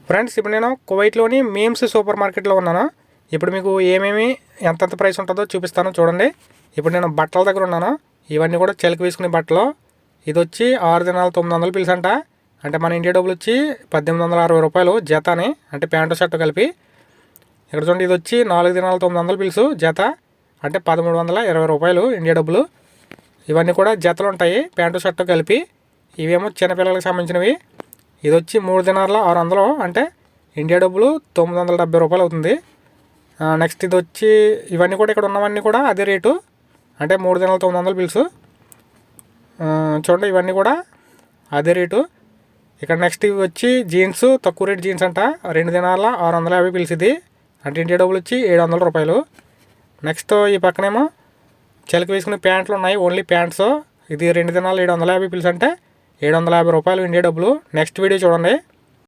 Friends, ఇప్పుడు నేను కువైట్లోని memes super మార్కెట్లో ఉన్నాను. ఇప్పుడు మీకు ఏమేమి ఎంతెంత ప్రైస్ ఉంటుందో చూపిస్తాను చూడండి. ఇప్పుడు నేను బట్టల దగ్గర ఉన్నాను. ఇవన్నీ కూడా చెలికి వేసుకునే బట్టలు. ఇది వచ్చి 6 దినాలు 900 పిల్స్ అంట. అంటే మన ఇండియా డబ్బులు వచ్చి 1860 రూపాయలు జతని, అంటే ప్యాంటు షర్టు కలిపి. ఇక్కడ చూడండి, ఇది వచ్చి 4 దినాలు 900 పిల్స్ జత, అంటే 1320 రూపాయలు ఇండియా డబ్బులు. ఇవన్నీ కూడా జతలు ఉంటాయి ప్యాంటు షర్టు కలిపి. ఇవేమో చిన్నపిల్లలకు సంబంధించినవి. ఇది వచ్చి 3 దినాల 600, అంటే ఇండియా డబ్బులు 970 రూపాయలు అవుతుంది. నెక్స్ట్ ఇది వచ్చి ఇవన్నీ కూడా ఇక్కడ ఉన్నవన్నీ కూడా అదే రేటు, అంటే 3 దినాల 900 పిల్స్. చూడండి, ఇవన్నీ కూడా అదే రేటు. ఇక్కడ నెక్స్ట్ ఇవి వచ్చి జీన్స్, తక్కువ రేట్ జీన్స్ అంట. 2 దినాల 650 పిల్స్ ఇది, అంటే ఇండియా డబ్బులు వచ్చి 700 రూపాయలు. నెక్స్ట్ ఈ పక్కనేమో చిలక వేసుకునే ప్యాంట్లు ఉన్నాయి, ఓన్లీ ప్యాంట్స్. ఇది 2 దినాలు 750 పిల్స్, అంటే 750 రూపాయలు ఇండియా డబ్బులు. నెక్స్ట్ వీడియో చూడండి.